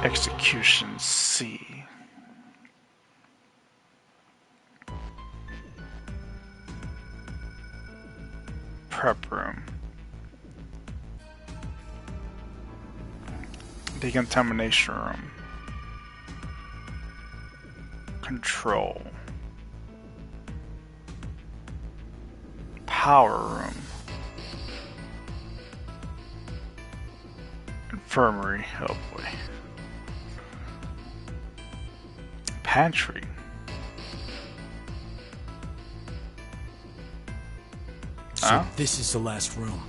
Execution C. Prep room. Decontamination room. Control. Power room. Infirmary. Oh boy. Pantry. So this is the last room.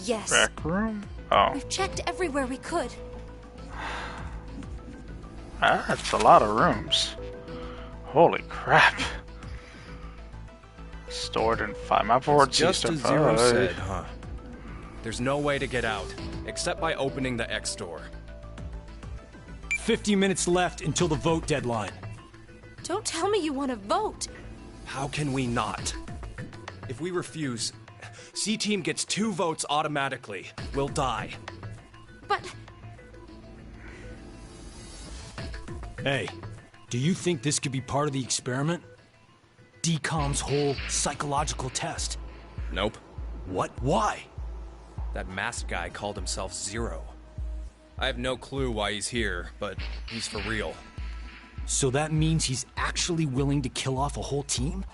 Yes. Rec room? Oh. We've checked everywhere we could. That's a lot of rooms. Holy crap. Stored in 5. My board just as Zero said, huh? There's no way to get out, except by opening the X door. 50 minutes left until the vote deadline. Don't tell me you want to vote. How can we not? If we refuse, C-Team gets 2 votes automatically. We'll die. But... Hey, do you think this could be part of the experiment? DCOM's whole psychological test? Nope. What? Why? That masked guy called himself Zero. I have no clue why he's here, but he's for real. So that means he's actually willing to kill off a whole team?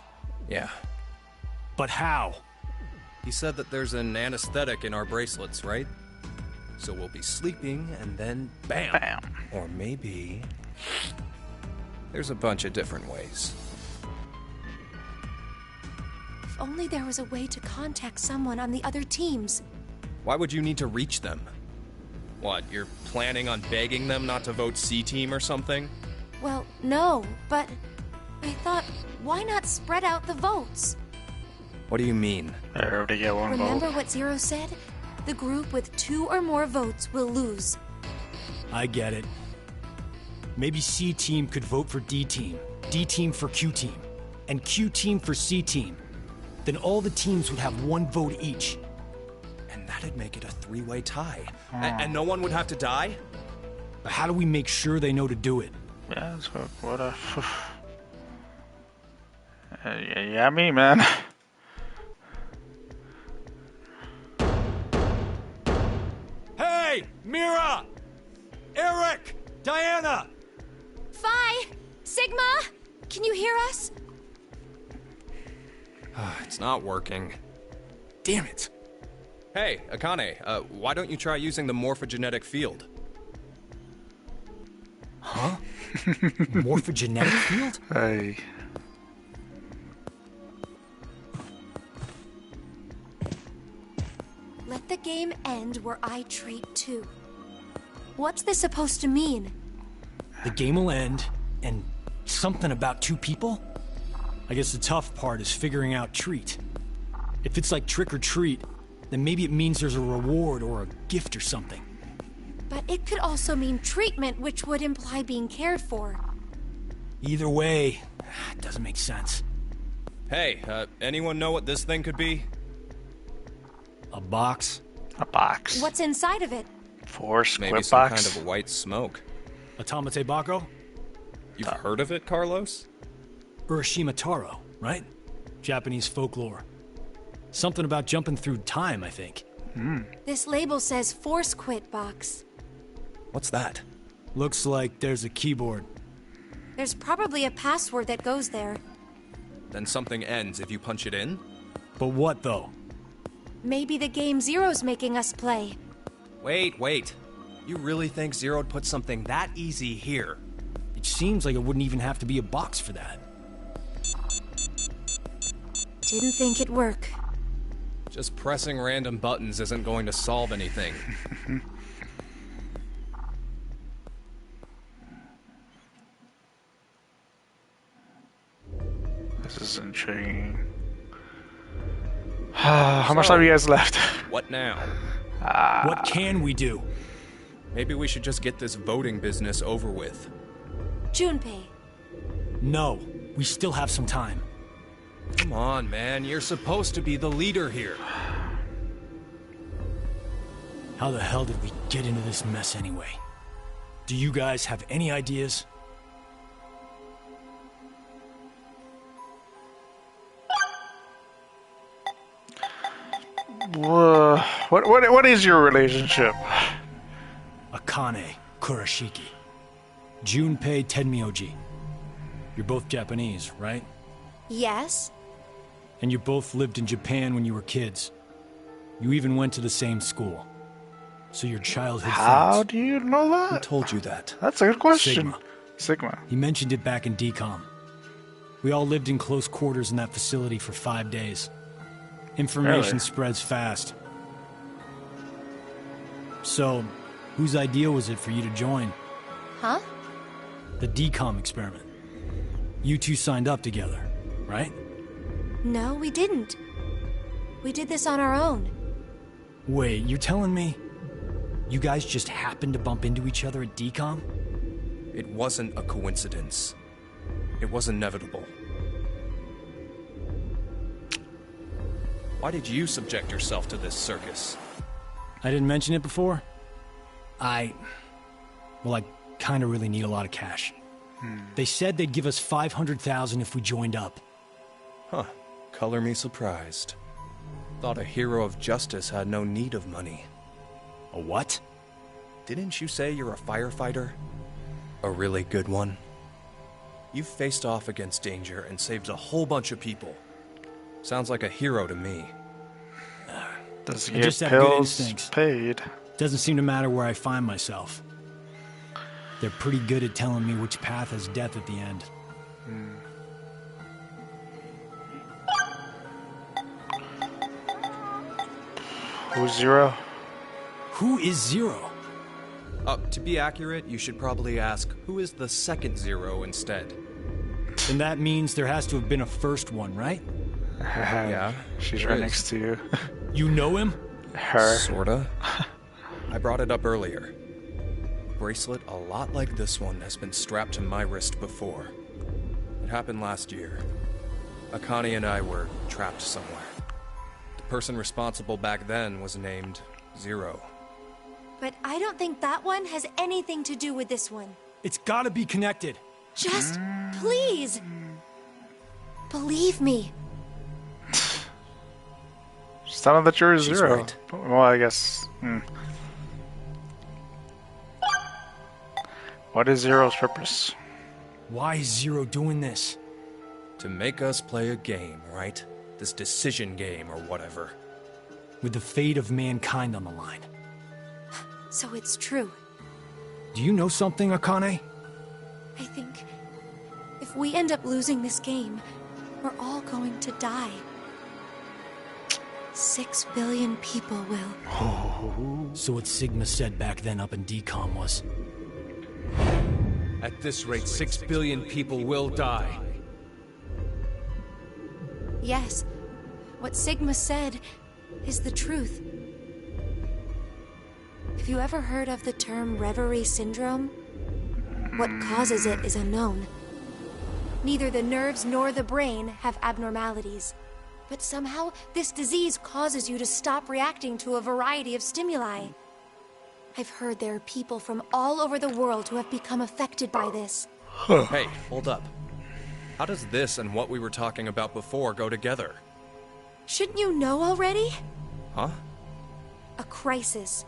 Yeah. But how? He said that there's an anesthetic in our bracelets, right? So we'll be sleeping, and then bam! Bam. Or maybe... There's a bunch of different ways. If only there was a way to contact someone on the other teams. Why would you need to reach them? What, you're planning on begging them not to vote C-Team or something? Well, no, but I thought, why not spread out the votes? What do you mean? Everybody get one Remember vote. what Zero said? The group with 2 or more votes will lose. I get it. Maybe C-Team could vote for D-Team, D-Team for Q-Team, and Q-Team for C-Team. Then all the teams would have 1 vote each. And that'd make it a 3-way tie. And no one would have to die? But how do we make sure they know to do it? Yeah, so what a... yeah, me, man. Hey! Mira! Eric! Diana! Phi! Sigma! Can you hear us? It's not working. Damn it! Hey, Akane, why don't you try using the morphogenetic field? Huh? Morphogenetic field? Hey. Let the game end where I treat 2. What's this supposed to mean? The game will end, and something about 2 people? I guess the tough part is figuring out treat. If it's like trick or treat, then maybe it means there's a reward or a gift or something. But it could also mean treatment, which would imply being cared for. Either way, it doesn't make sense. Hey, anyone know what this thing could be? A box? A box. What's inside of it? 4 Maybe squid some box. kind of white smoke. Automate Bako? You've heard of it, Carlos? Urashima Taro, right? Japanese folklore. Something about jumping through time, I think. This label says Force Quit box. What's that? Looks like there's a keyboard. There's probably a password that goes there. Then something ends if you punch it in? But what, though? Maybe the game Zero's making us play. Wait. You really think Zero'd put something that easy here? It seems like it wouldn't even have to be a box for that. Didn't think it'd work. Just pressing random buttons isn't going to solve anything. This is intriguing. How much time do you guys left? What now? What can we do? Maybe we should just get this voting business over with. Junpei. No, we still have some time. Come on, man. You're supposed to be the leader here. How the hell did we get into this mess anyway? Do you guys have any ideas? What is your relationship? Akane Kurashiki. Junpei Tenmyoji. You're both Japanese, right? Yes? And you both lived in Japan when you were kids. You even went to the same school. So your childhood How friends. do you know Who that? told you that? That's a good question. Sigma. He mentioned it back in DCOM. We all lived in close quarters in that facility for 5 days. Information Really? spreads fast. So, whose idea was it for you to join? Huh? The DCOM experiment. You two signed up together, right? No, we didn't. We did this on our own. Wait, you're telling me you guys just happened to bump into each other at DCOM? It wasn't a coincidence. It was inevitable. Why did you subject yourself to this circus? I didn't mention it before? I kind of really need a lot of cash. They said they'd give us 500,000 if we joined up. Huh. Color me surprised. Thought a hero of justice had no need of money. A what? Didn't you say you're a firefighter? A really good one? You've faced off against danger and saved a whole bunch of people. Sounds like a hero to me. Does he I get just have good pills instincts. paid? Doesn't seem to matter where I find myself. They're pretty good at telling me which path has death at the end. Who's Zero? Who is Zero? To be accurate, you should probably ask, who is the second Zero instead? And that means there has to have been a first one, right? Yeah, She's there right is. next to you. You know him? Her. Sorta. I brought it up earlier. A bracelet a lot like this one has been strapped to my wrist before. It happened last year. Akane and I were trapped somewhere. The person responsible back then was named Zero. But I don't think that one has anything to do with this one. It's gotta be connected. Just, please. Believe me. Just tell him that you're She's Zero. right. Well, I guess. What is Zero's purpose? Why is Zero doing this? To make us play a game, right? This decision game or whatever. With the fate of mankind on the line. So it's true. Do you know something, Akane? I think if we end up losing this game, we're all going to die. 6 billion people will. So what Sigma said back then up in DCOM was... At this rate, 6 billion people will die. Yes, what Sigma said is the truth. Have you ever heard of the term reverie syndrome? What causes it is unknown. Neither the nerves nor the brain have abnormalities. But somehow, this disease causes you to stop reacting to a variety of stimuli. I've heard there are people from all over the world who have become affected by this. Hey, hold up. How does this and what we were talking about before go together? Shouldn't you know already? Huh? A crisis.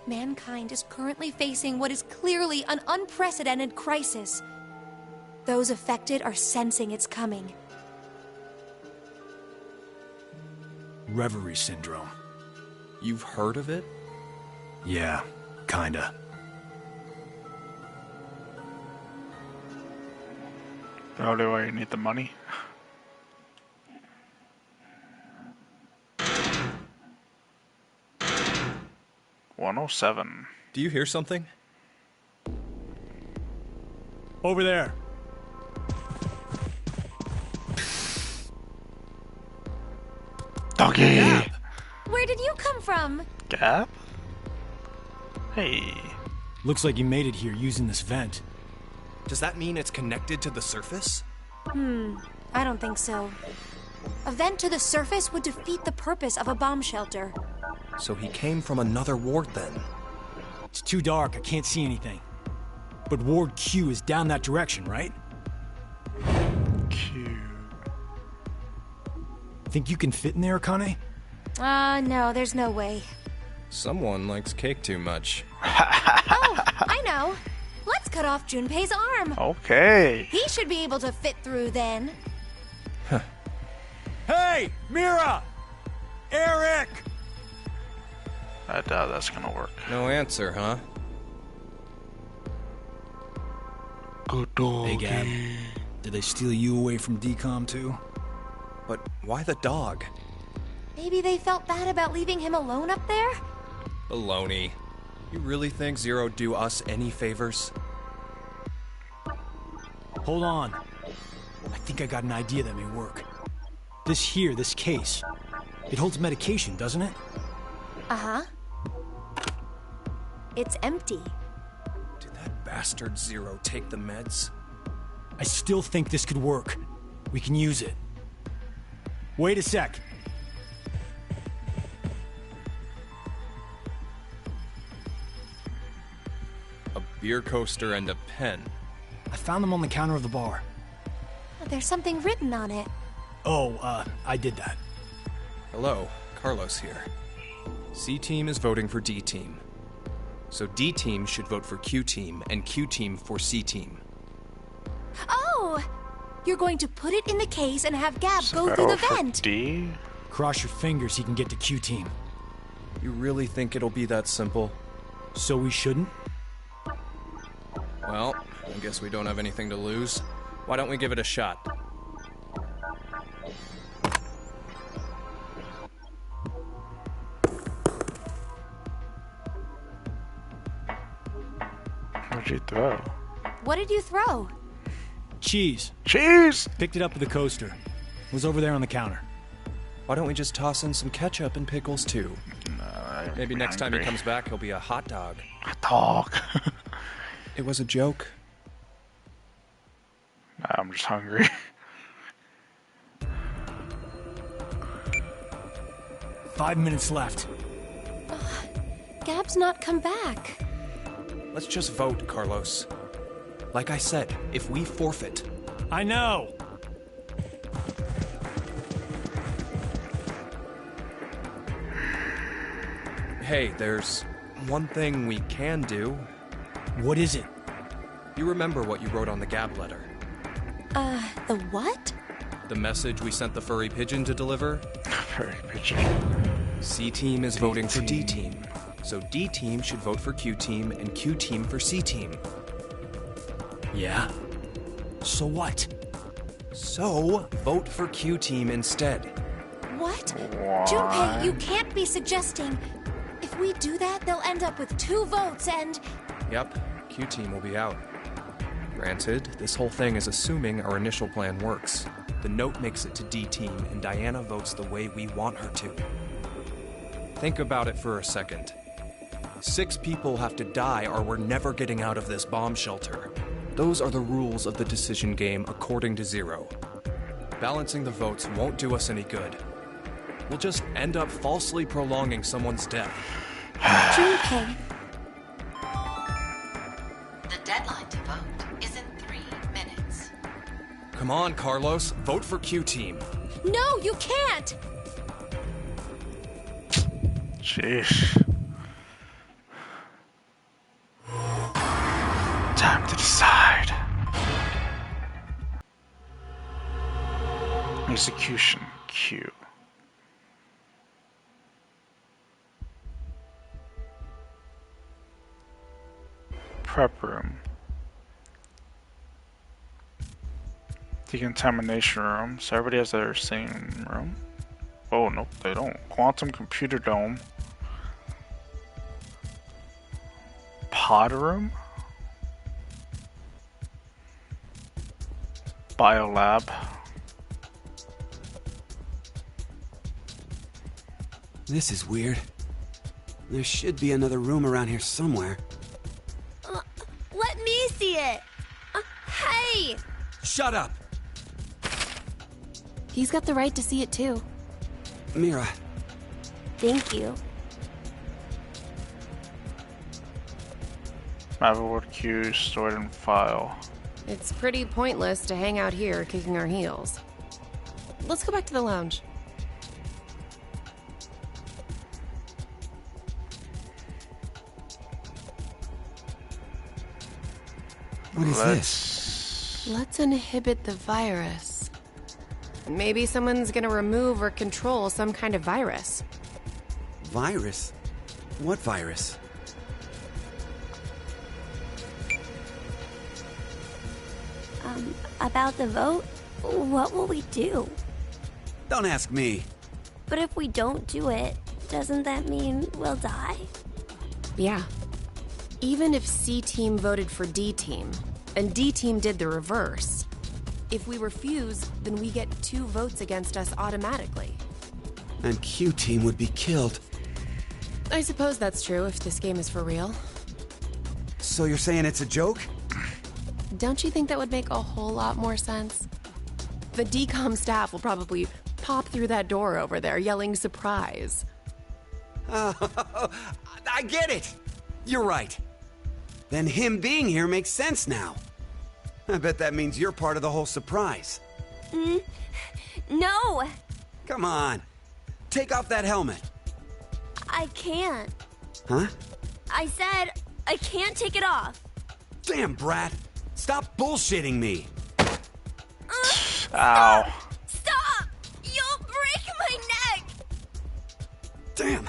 Mankind is currently facing what is clearly an unprecedented crisis. Those affected are sensing it's coming. Reverie syndrome. You've heard of it? Yeah, kinda. Probably why you need the money. $107. Do you hear something? Over there. Doggy! Where did you come from? Gap? Hey. Looks like you made it here using this vent. Does that mean it's connected to the surface? I don't think so. A vent to the surface would defeat the purpose of a bomb shelter. So he came from another ward then. It's too dark, I can't see anything. But Ward Q is down that direction, right? Q. Think you can fit in there, Akane? No, there's no way. Someone likes cake too much. Oh, I know. Let's cut off Junpei's arm. Okay. He should be able to fit through then. Hey, Mira! Eric! I doubt that's gonna work. No answer, huh? Good dog. Hey, Gab. Did they steal you away from DCOM too? But why the dog? Maybe they felt bad about leaving him alone up there? Baloney. You really think Zero'd do us any favors? Hold on. I think I got an idea that may work. This case. It holds medication, doesn't it? Uh-huh. It's empty. Did that bastard Zero take the meds? I still think this could work. We can use it. Wait a sec. A beer coaster and a pen. I found them on the counter of the bar. There's something written on it. Oh, I did that. Hello, Carlos here. C-Team is voting for D-Team. So D-Team should vote for Q-Team, and Q-Team for C-Team. Oh! You're going to put it in the case and have Gab go through the vent. D? Cross your fingers he can get to Q-Team. You really think it'll be that simple? So we shouldn't? Well, I guess we don't have anything to lose. Why don't we give it a shot? What'd you throw? What did you throw? Cheese. Cheese! Picked it up with the coaster. It was over there on the counter. Why don't we just toss in some ketchup and pickles too? Maybe next time he hungry. comes back, he'll be a hot dog. Hot dog. It was a joke. I'm just hungry. Five minutes left. Gab's not come back. Let's just vote, Carlos. Like I said, if we forfeit... I know! Hey, there's one thing we can do. What is it? You remember what you wrote on the Gab letter? The what? The message we sent the furry pigeon to deliver? Very pigeon. C-Team is voting for D-Team. So D-Team should vote for Q-Team, and Q-Team for C-Team. Yeah? So what? So, vote for Q-Team instead. What? Why? Junpei, you can't be suggesting... If we do that, they'll end up with 2 votes and... Yep, Q-Team will be out. Granted, this whole thing is assuming our initial plan works. The note makes it to D-Team, and Diana votes the way we want her to. Think about it for a second. 6 people have to die or we're never getting out of this bomb shelter. Those are the rules of the decision game according to Zero. Balancing the votes won't do us any good. We'll just end up falsely prolonging someone's death. Junpei, The deadline to vote is in 3 minutes. Come on, Carlos, vote for Q-Team. no, you can't! Sheesh. Time to decide. Execution Q. Prep room. Decontamination room. So everybody has their same room. Oh, nope, they don't. Quantum computer dome. Pod room. Biolab. This is weird. There should be another room around here somewhere. Let me see it! Hey! Shut up! He's got the right to see it too. Mira, Thank you. Mapboard queue stored in file. It's pretty pointless to hang out here kicking our heels. Let's go back to the lounge. What is this? Let's inhibit the virus. Maybe someone's gonna remove or control some kind of virus. Virus? What virus? About the vote? What will we do? Don't ask me. But if we don't do it, doesn't that mean we'll die? Yeah. Even if C-Team voted for D-Team, and D-Team did the reverse, if we refuse, then we get 2 votes against us automatically. And Q-Team would be killed. I suppose that's true if this game is for real. So you're saying it's a joke? Don't you think that would make a whole lot more sense? The DCOM staff will probably pop through that door over there yelling surprise. I get it! You're right. Then him being here makes sense now. I bet that means you're part of the whole surprise. No! Come on. Take off that helmet. I can't. Huh? I said I can't take it off. Damn, Brat. Stop bullshitting me. Ow. Stop! You'll break my neck! Damn.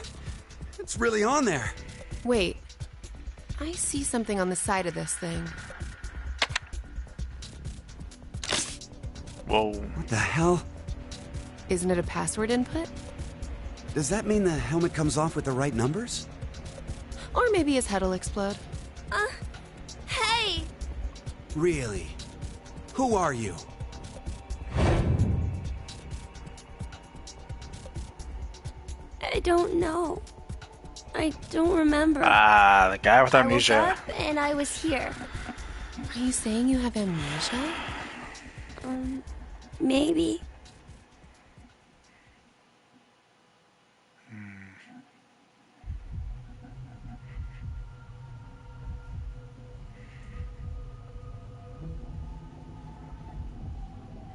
It's really on there. Wait. I see something on the side of this thing. Whoa. What the hell? Isn't it a password input? Does that mean the helmet comes off with the right numbers? Or maybe his head'll explode. Hey! Really? Who are you? I don't know. I don't remember. Ah, the guy with I woke amnesia. up and I was here. Are you saying you have amnesia? Maybe.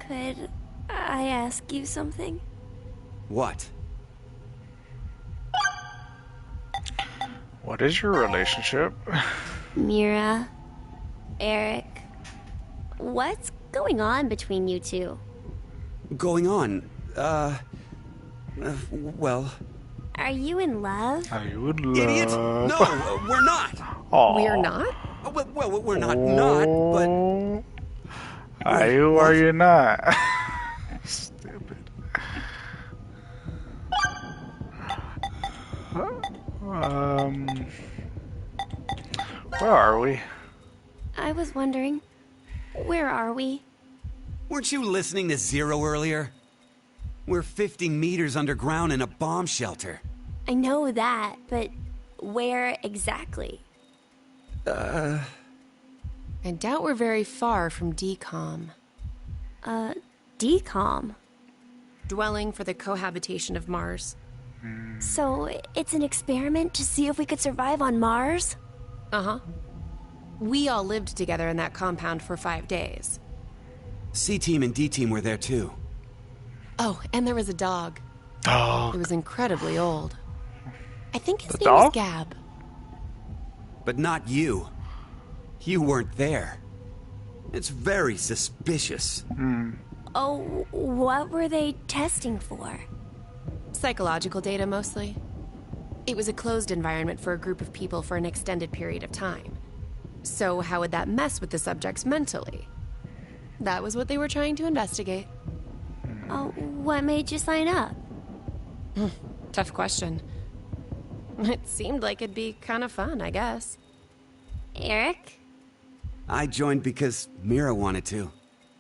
Could I ask you something? What? What is your relationship? Mira, Eric, what's going on between you two? Going on? Well... Are you in love? Are you in love? Idiot! No, we're not! Aw. We're not? Well, we're not, but... Are you or are you not? Stupid. Where are we? I was wondering, where are we? Weren't you listening to Zero earlier? We're 50 meters underground in a bomb shelter. I know that, but where exactly? I doubt we're very far from DCOM. DCOM. Dwelling for the cohabitation of Mars. So it's an experiment to see if we could survive on Mars? Uh-huh. We all lived together in that compound for 5 days. C-Team and D-Team were there too. Oh, and there was a dog. Dog. It was incredibly old. I think his The name was dog? Gab. But not you. You weren't there. It's very suspicious. Oh, what were they testing for? Psychological data, mostly. It was a closed environment for a group of people for an extended period of time. So how would that mess with the subjects mentally? That was what they were trying to investigate. Oh, what made you sign up? Tough question. It seemed like it'd be kind of fun, I guess. Eric? I joined because Mira wanted to.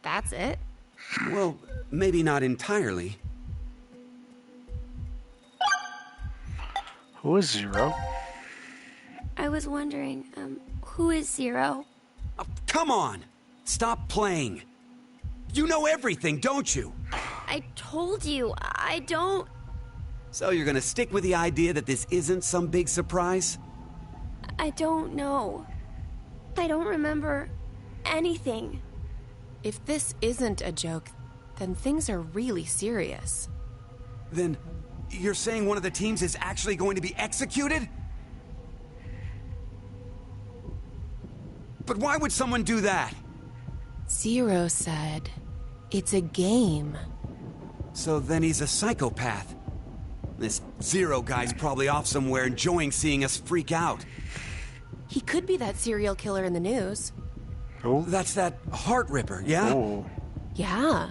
That's it? Well, maybe not entirely. Who is Zero? I was wondering, who is Zero? Oh, come on! Stop playing! You know everything, don't you? I told you, I don't... So you're gonna stick with the idea that this isn't some big surprise? I don't know. I don't remember anything. If this isn't a joke, then things are really serious. Then, you're saying one of the teams is actually going to be executed? But why would someone do that? Zero said, it's a game. So then he's a psychopath. This Zero guy's probably off somewhere enjoying seeing us freak out. He could be that serial killer in the news. Oh. That's that heart ripper, yeah? Oh. Yeah.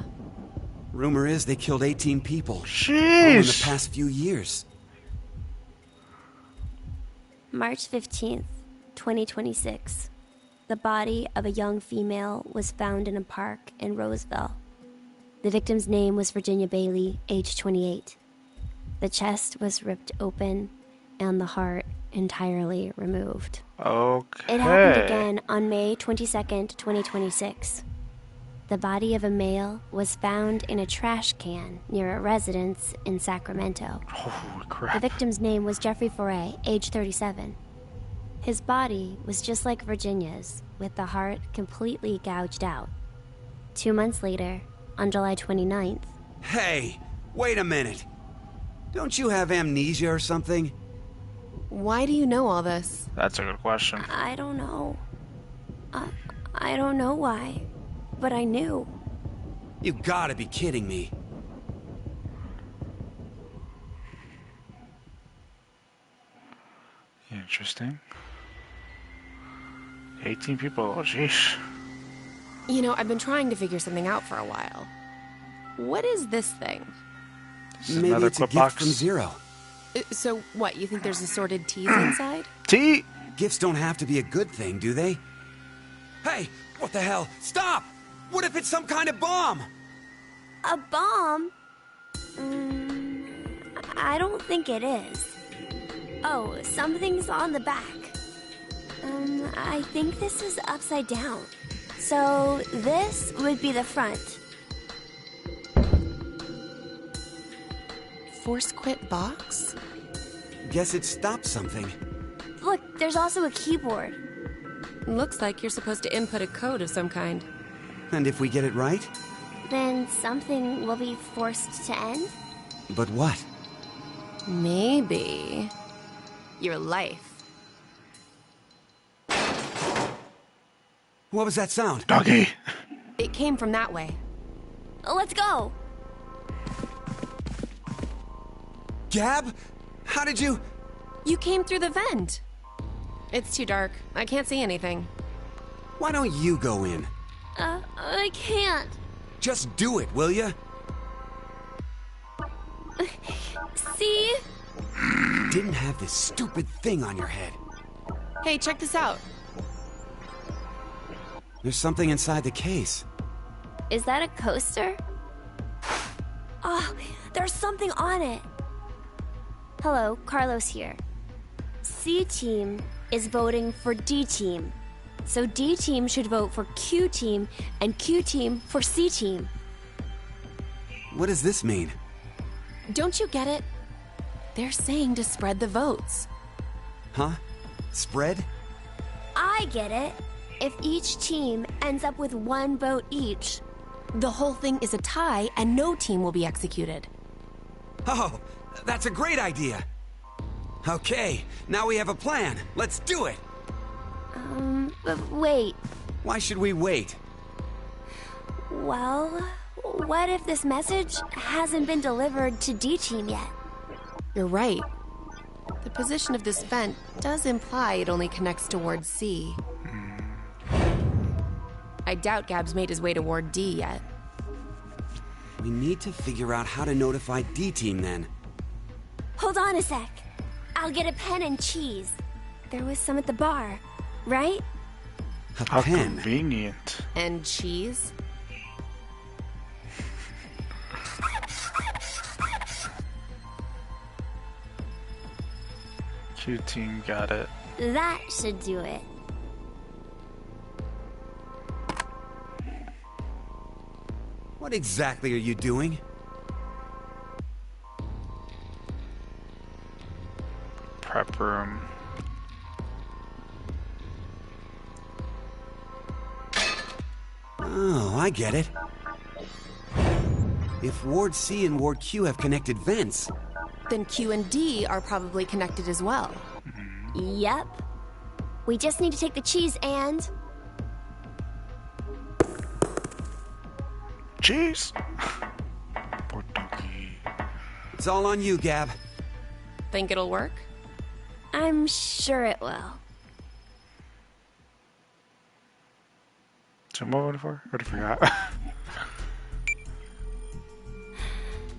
Rumor is they killed 18 people. All in the Sheesh. past few years. March 15th, 2026. The body of a young female was found in a park in Roseville. The victim's name was Virginia Bailey, age 28. The chest was ripped open and the heart entirely removed. Okay. It happened again on May 22nd, 2026. The body of a male was found in a trash can near a residence in Sacramento. Holy The crap. victim's name was Jeffrey Foray, age 37. His body was just like Virginia's, with the heart completely gouged out. 2 months later, on July 29th, Hey, wait a minute. Don't you have amnesia or something? Why do you know all this? That's a good question. I don't know. I don't know why, but I knew. You gotta be kidding me. Interesting. 18 people, oh jeez. You know, I've been trying to figure something out for a while. What is this thing? This is Maybe another it's a clip gift box. from Zero. So what, you think there's assorted teas inside? Tea! Gifts don't have to be a good thing, do they? Hey, what the hell? Stop! What if it's some kind of bomb? A bomb? I don't think it is. Oh, something's on the back. I think this is upside down. So this would be the front. Force quit box? Guess it stopped something. Look, there's also a keyboard. Looks like you're supposed to input a code of some kind. And if we get it right? Then something will be forced to end? But what? Maybe your life. What was that sound? Doggy! It came from that way. Let's go! Gab? How did you... You came through the vent. It's too dark. I can't see anything. Why don't you go in? I can't. Just do it, will ya? See? You didn't have this stupid thing on your head. Hey, check this out. There's something inside the case. Is that a coaster? Oh, there's something on it. Hello, Carlos here. C team is voting for D team. So D team should vote for Q team and Q team for C team. What does this mean? Don't you get it? They're saying to spread the votes. Huh? Spread? I get it. If each team ends up with 1 vote each, The whole thing is a tie and no team will be executed. Oh, that's a great idea. Okay, now we have a plan. Let's do it. but wait. Why should we wait? Well, what if this message hasn't been delivered to D team yet? You're right. The position of this vent does imply it only connects towards C. I doubt Gab's made his way toward D yet. We need to figure out how to notify D team then. Hold on a sec. I'll get a pen and cheese. There was some at the bar, right? A How pen. convenient. And cheese? Q team got it. That should do it. What exactly are you doing? Prep room. Oh, I get it. If Ward C and Ward Q have connected vents... Then Q and D are probably connected as well. Yep. We just need to take the cheese and... Jeez. It's all on you, Gab. Think it'll work? I'm sure it will. So what for? Already forgot.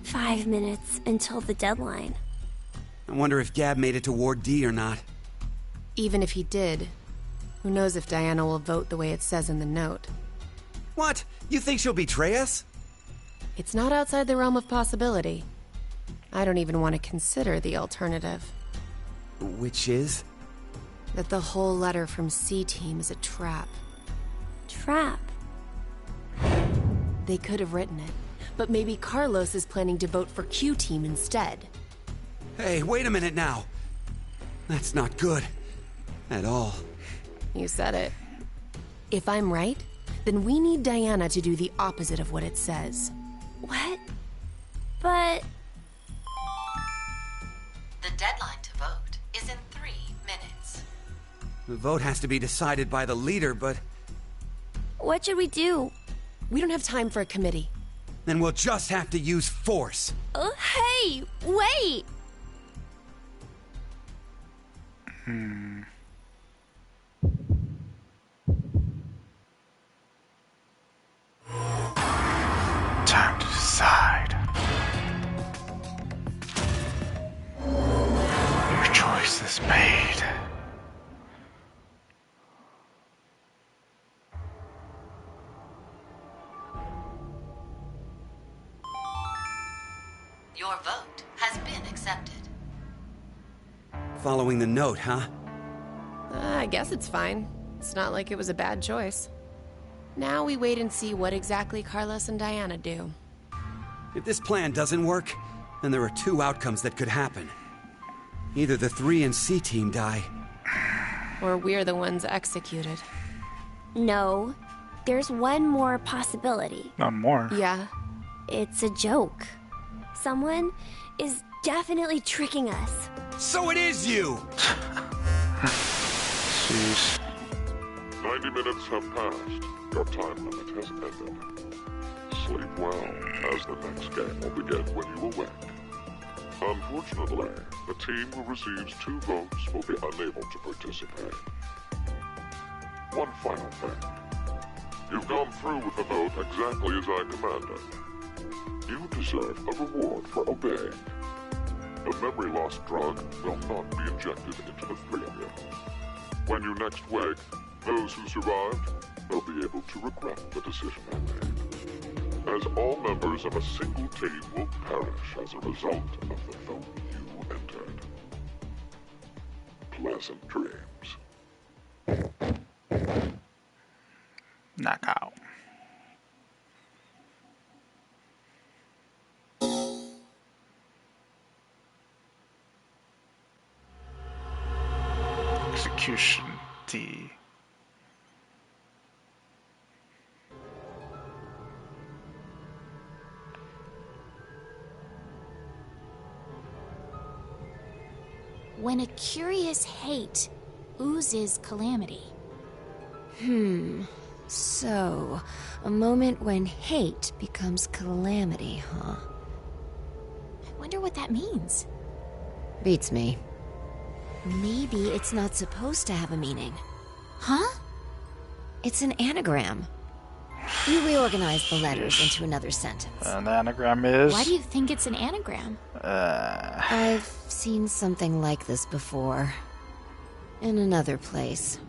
5 minutes until the deadline. I wonder if Gab made it to Ward D or not. Even if he did, who knows if Diana will vote the way it says in the note. What? You think she'll betray us? It's not outside the realm of possibility. I don't even want to consider the alternative. Which is? That the whole letter from C-Team is a trap. Trap? They could have written it, but maybe Carlos is planning to vote for Q-Team instead. Hey, wait a minute now. That's not good. At all. You said it. If I'm right, then we need Diana to do the opposite of what it says. What? But... The deadline to vote is in 3 minutes. The vote has to be decided by the leader, but... what should we do? We don't have time for a committee. Then we'll just have to use force. Hey! Wait! Time to decide. Your choice is made. Your vote has been accepted. Following the note, huh? I guess it's fine. It's not like it was a bad choice. Now we wait and see what exactly Carlos and Diana do. If this plan doesn't work, then there are 2 outcomes that could happen. Either the 3 and C team die. Or we're the ones executed. No. There's one more possibility. Not more. Yeah. It's a joke. Someone is definitely tricking us. So it is you! Jeez. 90 minutes have passed. Your time limit has ended. Sleep well, as the next game will begin when you awake. Unfortunately, the team who receives 2 votes will be unable to participate. One final thing. You've gone through with the vote exactly as I commanded. You deserve a reward for obeying. The memory loss drug will not be injected into the 3 of you. When you next wake, those who survived will be able to regret the decision they made. As all members of a single team will perish as a result of the vote you entered. Pleasant dreams. Knockout. Execution D. When a curious hate oozes calamity. So, a moment when hate becomes calamity, huh? I wonder what that means. Beats me. Maybe it's not supposed to have a meaning. Huh? It's an anagram. You reorganize the letters into another sentence. An anagram is... Why do you think it's an anagram? I've seen something like this before. In another place.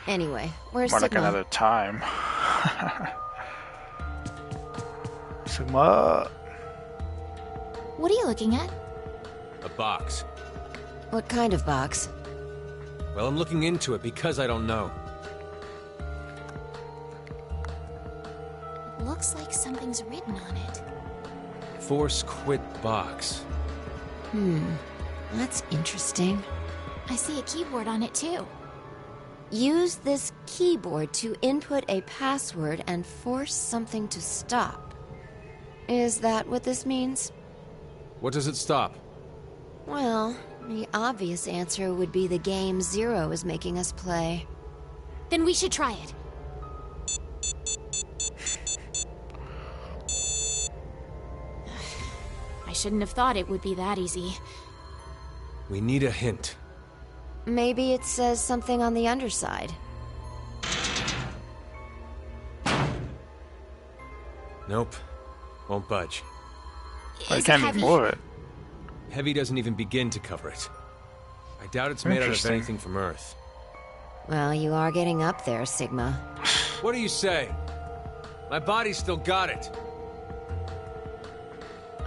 Anyway, where's More like Sigma? another time. Sigma. What are you looking at? A box. What kind of box? Well, I'm looking into it because I don't know. Looks like something's written on it. Force quit box. That's interesting. I see a keyboard on it too. Use this keyboard to input a password and force something to stop. Is that what this means? What does it stop? Well, the obvious answer would be the game Zero is making us play. Then we should try it. I shouldn't have thought it would be that easy. We need a hint. Maybe it says something on the underside. Nope. Won't budge. I can't even move it. Heavy doesn't even begin to cover it. I doubt it's made out of Interesting. anything from Earth. Well, you are getting up there, Sigma. What do you say? My body's still got it.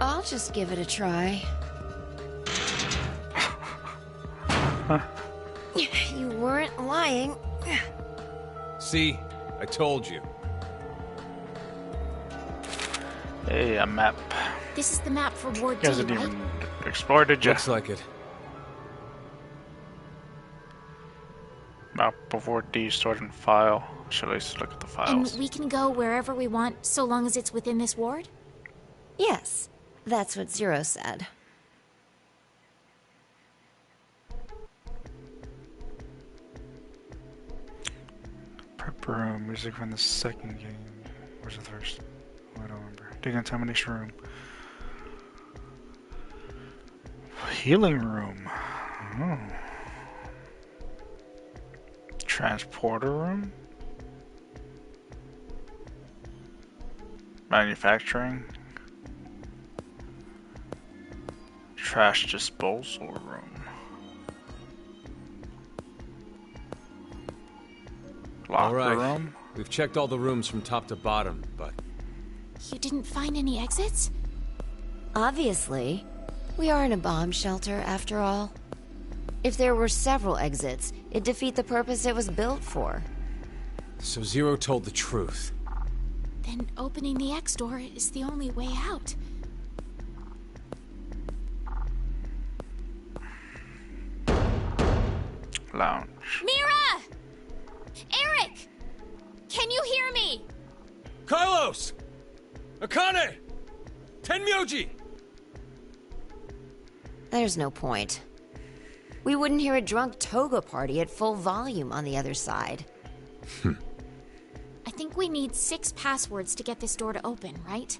I'll just give it a try. You weren't lying. See? I told you. Hey, a map. This is the map for Ward You D, hasn't right? even explored it yet. Looks like it. Map of Ward D stored in file. Should I just look at the And files? we can go wherever we want, so long as it's within this ward? Yes, that's what Zero said. Prep room. Music from the second game. Where's the first? Oh, I don't remember. Decontamination room. Healing room. Oh. Transporter room. Manufacturing. Trash disposal room. Locker All right. room. We've checked all the rooms from top to bottom, but You didn't find any exits? Obviously. We are in a bomb shelter, after all. If there were several exits, it'd defeat the purpose it was built for. so Zero told the truth. Then opening the X door is the only way out. Lounge. Mira! Eric! Can you hear me? Carlos! Akane! Tenmyoji! There's no point. We wouldn't hear a drunk toga party at full volume on the other side. I think we need 6 passwords to get this door to open, right?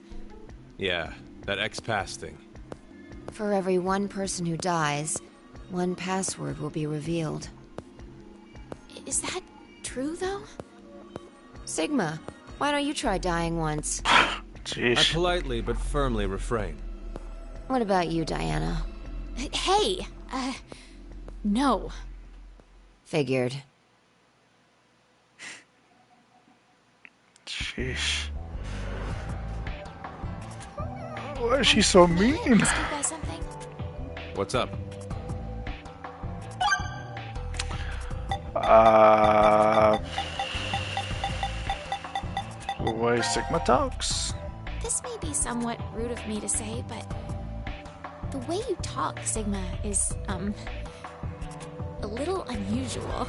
Yeah, that X-Pass thing. For every one person who dies, one password will be revealed. Is that true, though? Sigma, why don't you try dying once? Jeez. I politely but firmly refrain. What about you, Diana? Hey! No. Figured. Jeez. Why is she so mean? Can I ask you guys something? What's up? The way Sigma talks. This may be somewhat rude of me to say, but the way you talk, Sigma, is, a little unusual.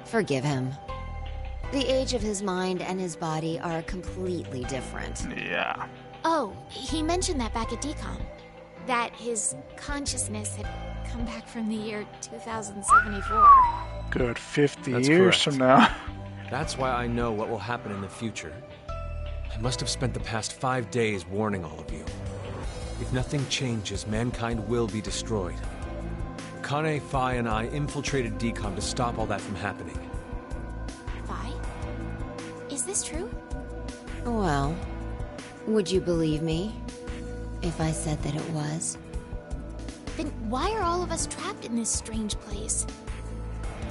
Forgive him. The age of his mind and his body are completely different. Yeah. Oh, he mentioned that back at DCOM. That his consciousness had come back from the year 2074. Good 50 That's years correct. from now. That's why I know what will happen in the future. I must have spent the past 5 days warning all of you. If nothing changes, mankind will be destroyed. Akane, Phi, and I infiltrated DCOM to stop all that from happening. Phi? Is this true? Well, would you believe me if I said that it was? Then why are all of us trapped in this strange place?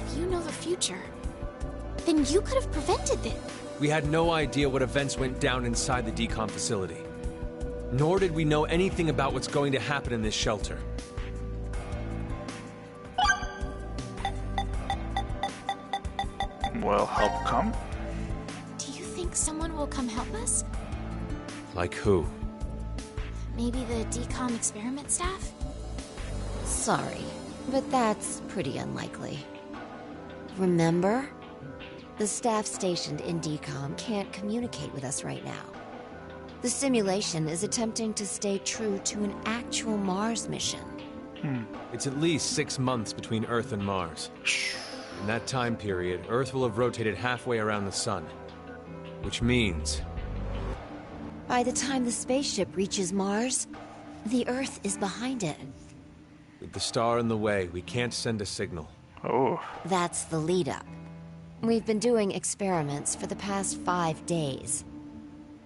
If you know the future, then you could have prevented this. We had no idea what events went down inside the DCOM facility. Nor did we know anything about what's going to happen in this shelter. Will help come? Do you think someone will come help us? Like who? Maybe the DCOM experiment staff? Sorry, but that's pretty unlikely. remember? The staff stationed in DCOM can't communicate with us right now. The simulation is attempting to stay true to an actual Mars mission. It's at least 6 months between Earth and Mars. In that time period, Earth will have rotated halfway around the Sun. Which means... By the time the spaceship reaches Mars, the Earth is behind it. with the star in the way, we can't send a signal. Oh. That's the lead-up. We've been doing experiments for the past 5 days.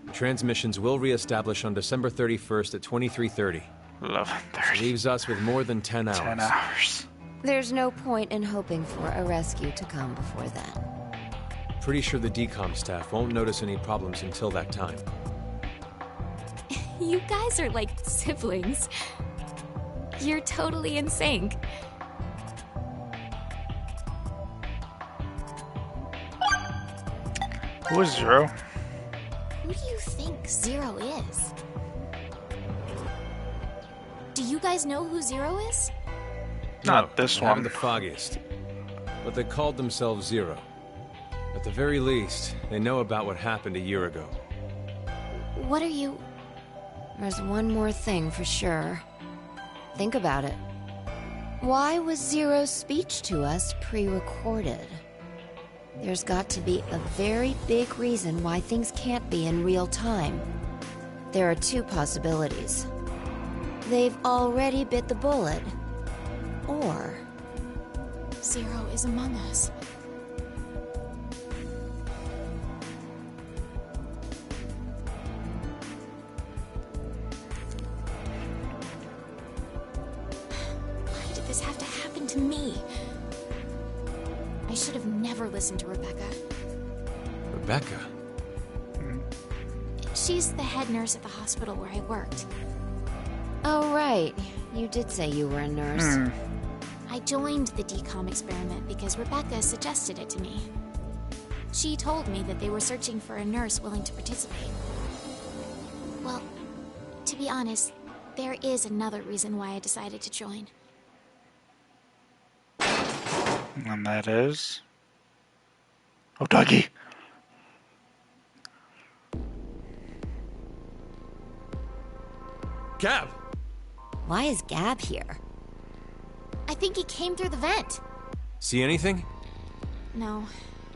The transmissions will re-establish on December 31st at 23:30. 11:30. Leaves us with more than 10 hours. 10 hours. There's no point in hoping for a rescue to come before then. Pretty sure the DCOM staff won't notice any problems until that time. You guys are like siblings. You're totally in sync. Who is Zero? Who do you think Zero is? Do you guys know who Zero is? Not this I haven't one. the foggiest. But they called themselves Zero. At the very least, they know about what happened a year ago. What are you... There's one more thing for sure. Think about it. Why was Zero's speech to us pre-recorded? There's got to be a very big reason why things can't be in real time. There are 2 possibilities. They've already bit the bullet. Or... Zero is among us. Why did this have to happen to me? I should have never listened to Rebecca. Rebecca? She's the head nurse at the hospital where I worked. Oh, right. You did say you were a nurse. I joined the DCOM experiment because Rebecca suggested it to me. She told me that they were searching for a nurse willing to participate. Well, to be honest, there is another reason why I decided to join. And that is... Oh, Dougie! Gab! Why is Gab here? I think he came through the vent. See anything? No,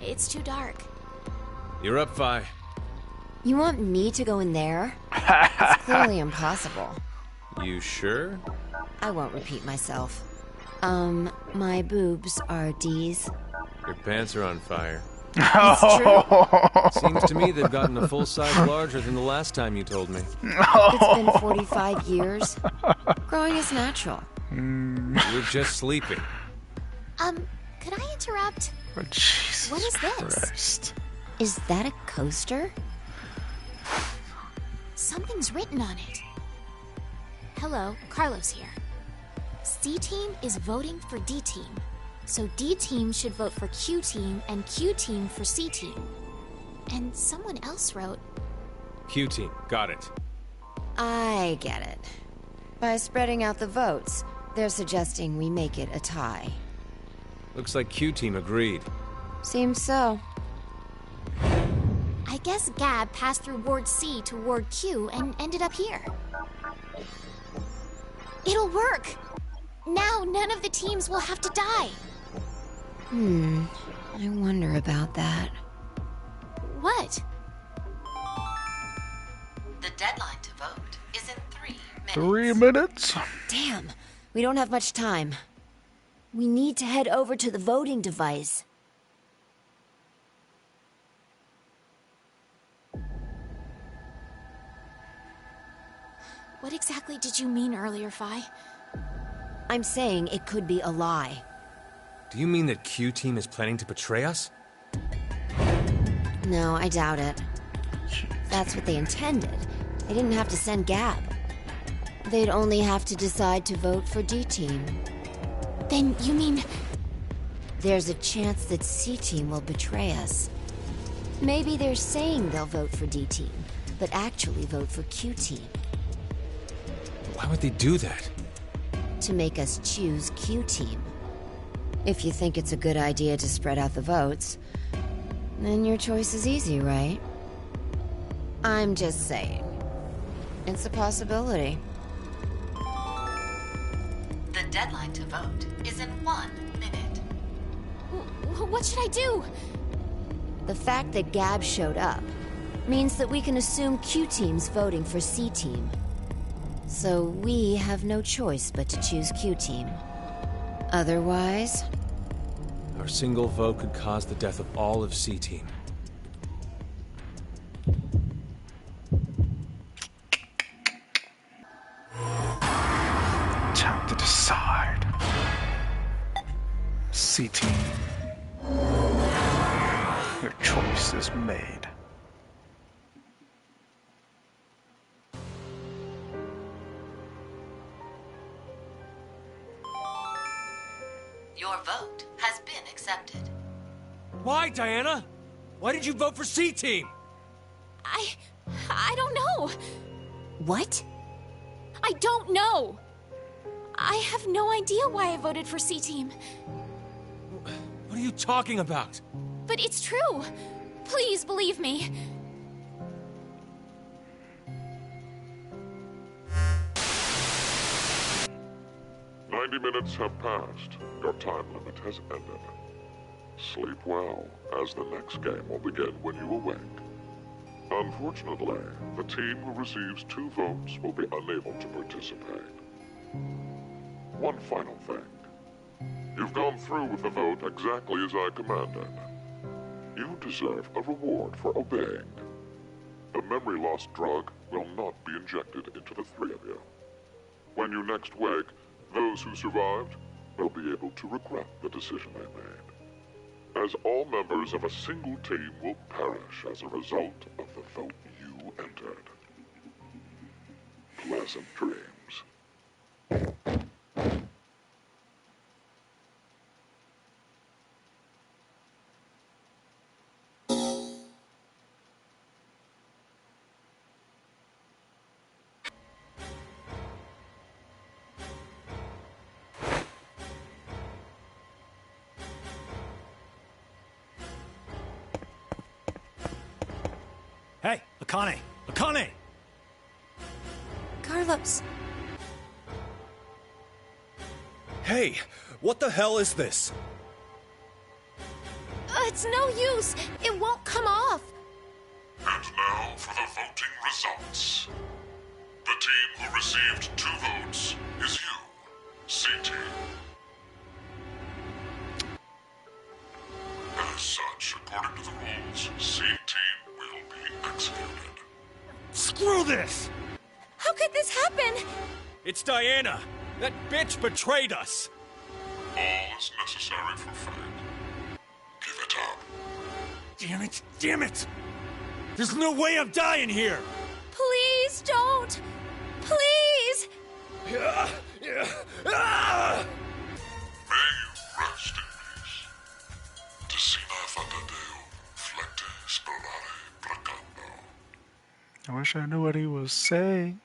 it's too dark. You're up, Vi. You want me to go in there? It's clearly impossible. You sure? I won't repeat myself. My boobs are D's. Your pants are on fire. It's true. Seems to me they've gotten a full size larger than the last time you told me. It's been 45 years. Growing is natural. You're just sleeping. Could I interrupt? Oh, Jesus What is this? Christ. Is that a coaster? Something's written on it. Hello, Carlos here. C-Team is voting for D-Team. So D-Team should vote for Q-Team and Q-Team for C-Team. And someone else wrote... Q-Team, got it. I get it. By spreading out the votes, they're suggesting we make it a tie. Looks like Q-Team agreed. Seems so. I guess Gab passed through Ward C to Ward Q and ended up here. It'll work! Now none of the teams will have to die! I wonder about that. What? The deadline to vote is in 3 minutes. 3 minutes? Damn, we don't have much time. We need to head over to the voting device. What exactly did you mean earlier, Phi? I'm saying it could be a lie. Do you mean that Q-Team is planning to betray us? No, I doubt it. If that's what they intended, they didn't have to send Gab. They'd only have to decide to vote for D-Team. Then you mean... There's a chance that C-Team will betray us. Maybe they're saying they'll vote for D-Team, but actually vote for Q-Team. Why would they do that? To make us choose Q-Team. If you think it's a good idea to spread out the votes, then your choice is easy, right? I'm just saying. It's a possibility. The deadline to vote is in 1 minute. What should I do? The fact that Gab showed up means that we can assume Q Team's voting for C Team. So we have no choice but to choose Q Team. Otherwise... Our single vote could cause the death of all of C Team. Time to decide. C-Team. Your choice is made. Your vote has been accepted. Why, Diana? Why did you vote for C Team? I don't know. What? I don't know. I have no idea why I voted for C-Team. What are you talking about? But it's true. Please believe me. Minutes have passed. Your time limit has ended. Sleep well, as the next game will begin when you awake. Unfortunately, the team who receives 2 votes will be unable to participate. One final thing. You've gone through with the vote exactly as I commanded. You deserve a reward for obeying. The memory loss drug will not be injected into the 3 of you. When you next wake, those who survived will be able to regret the decision they made, as all members of a single team will perish as a result of the vote you entered. Pleasant dreams. Hey, Akane! Akane! Carlos. Hey, what the hell is this? It's no use. It won't come off. And now for the voting results. The team who received 2 votes is you, C-Team. As such, according to the rules, C-Team will be executed. Screw this! How could this happen? It's Diana! That bitch betrayed us! All is necessary for fate. Give it up. Damn it! Damn it! There's no way I'm dying here! Please don't. Please. May you rest in peace. Desine, fata, deum, flecti, sperare, precando. I wish I knew what he was saying.